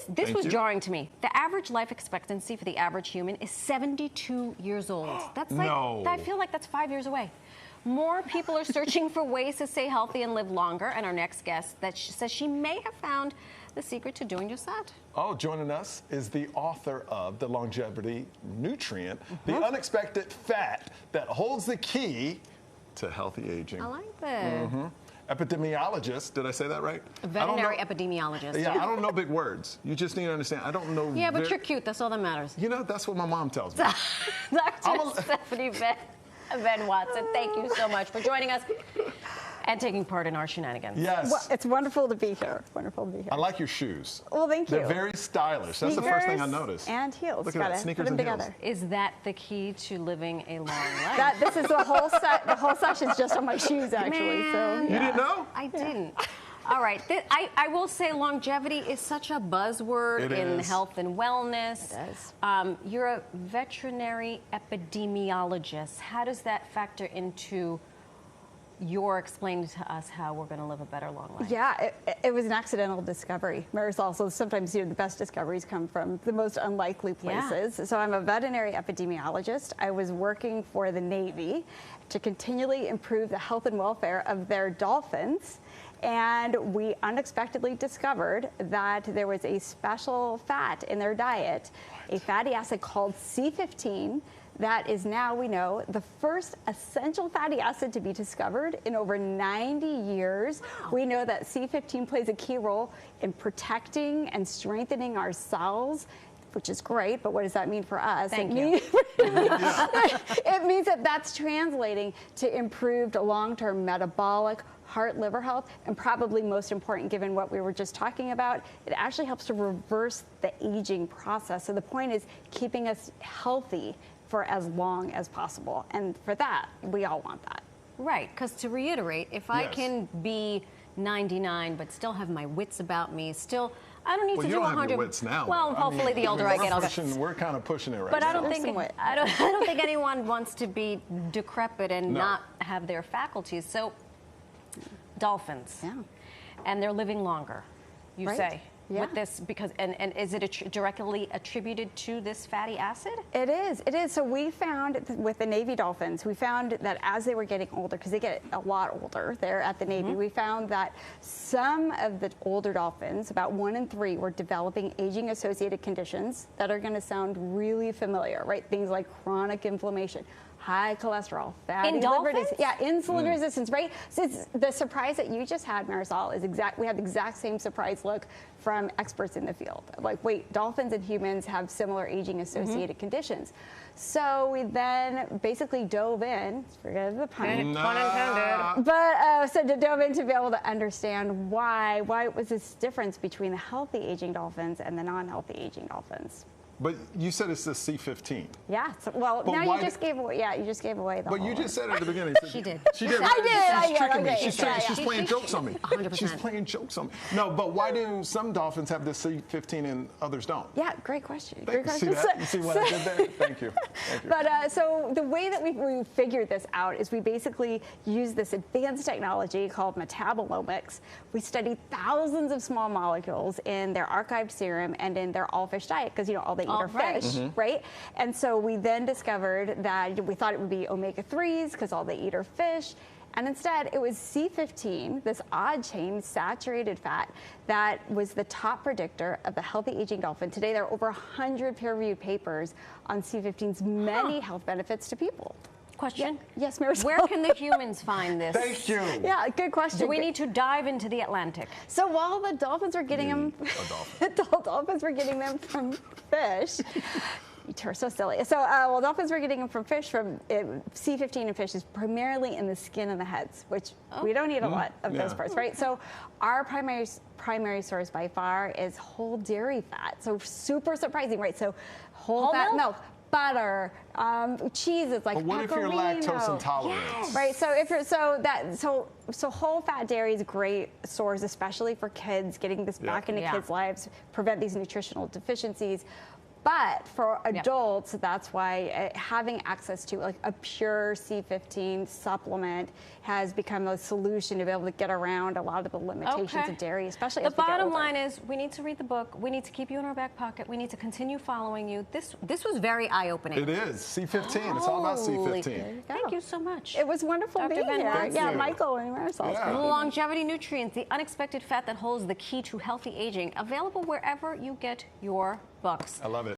This was jarring to me. The average life expectancy for the average human is 72 years old. That's like, I feel like that's 5 years away. More people are searching for ways to stay healthy and live longer. And our next guest says she may have found the secret to doing just that. Oh, joining us is the author of the longevity nutrient, the unexpected fat that holds the key to healthy aging. I like that. Epidemiologist, did I say that right? Veterinary epidemiologist. Yeah, I don't know big words. You just need to understand. I don't know. Yeah, but you're cute. That's all that matters. You know, that's what my mom tells me. Dr. Stephanie Venn-Watson, thank you so much for joining us and taking part in our shenanigans. Yes. Well, it's wonderful to be here. Wonderful to be here. I like your shoes. Well, thank you. They're very stylish. That's the first thing I noticed. And heels. Look at that, sneakers put them and together. heels. Is that the key to living a long life? This is the whole set. The whole session's just on my shoes, actually. Man, So You didn't know? I didn't. All right. I will say longevity is such a buzzword in health and wellness. It is. You're a veterinary epidemiologist. How does that factor into your explaining to us how we're going to live a better long life? Yeah, it was an accidental discovery, Marisol. So sometimes the best discoveries come from the most unlikely places. So I'm a veterinary epidemiologist. I was working for the Navy to continually improve the health and welfare of their dolphins. And we unexpectedly discovered that there was a special fat in their diet, a fatty acid called C15, that is now, we know, the first essential fatty acid to be discovered in over 90 years. Wow. We know that C15 plays a key role in protecting and strengthening our cells, which is great, but what does that mean for us? Thank you. It means that that's translating to improved long-term metabolic, heart, liver health, and probably most important, given what we were just talking about, it actually helps to reverse the aging process. So the point is keeping us healthy for as long as possible. And for that, we all want that. Right, because to reiterate, if I can be 99 but still have my wits about me, I don't need to do 100. You don't have your wits now. Well, hopefully the older I get, I'll get. We're kind of pushing it right but now. I don't think anyone wants to be decrepit and not have their faculties. So, dolphins, and they're living longer, you say. With this, because and is it directly attributed to this fatty acid? It is. It is. So we found with the Navy dolphins, we found that as they were getting older, because they get a lot older there at the Navy, we found that some of the older dolphins, about 1 in 3, were developing aging-associated conditions that are going to sound really familiar, right? Things like chronic inflammation, high cholesterol, fatty liver disease, insulin resistance, right? So it's the surprise that you just had, Marisol, is we had the exact same surprise look from experts in the field. Like, wait, dolphins and humans have similar aging-associated conditions. So we then basically dove in, forget the pun, but dove in to be able to understand why it was this difference between the healthy aging dolphins and the non-healthy aging dolphins. But you said it's the C15. Yeah. So, well, but now you just gave away. Yeah, you just gave away the. But you just said at the beginning. She did. She did. I did. She's tricking me. Okay. She's playing jokes on me. 100%. She's playing jokes on me. No, but why do some dolphins have the C15 and others don't? Yeah, great question. Great question. See that? You see what I did there? Thank you. Thank you. But so the way that we figured this out is we basically use this advanced technology called metabolomics. We studied thousands of small molecules in their archived serum and in their all-fish diet, because all they eat are fish. Right? And so we then discovered that we thought it would be omega-3s because all they eat are fish. And instead, it was C15, this odd chain saturated fat, that was the top predictor of the healthy aging dolphin. Today, there are over 100 peer-reviewed papers on C15's many health benefits to people. Question? Yes, Marisol. Where can the humans find this? Thank you. Yeah, good question. Do we need to dive into the Atlantic? So while the dolphins were getting them, the dolphins were getting them from fish. You're so silly. So, dolphins were getting them from fish. From C15 in fish is primarily in the skin and the heads, which we don't eat a lot of those parts, right? So, our primary source by far is whole dairy fat. So, super surprising, right? So, whole fat milk. Butter, cheeses like what if you're lactose intolerant? Yes. Right. So if you're so whole fat dairy is a great source, especially for kids, getting this back into kids' lives, prevent these nutritional deficiencies. But for adults, that's why having access to like a pure C15 supplement has become a solution to be able to get around a lot of the limitations of dairy, especially as we get older. The bottom line is we need to read the book. We need to keep you in our back pocket. We need to continue following you. This was very eye-opening. It is. C15. It's all about C15. Thank you so much. It was wonderful Dr. being here. Venn-Watson. Yeah, Michael and Marisol. Yeah. Longevity nutrients, the unexpected fat that holds the key to healthy aging. Available wherever you get your books. I love it.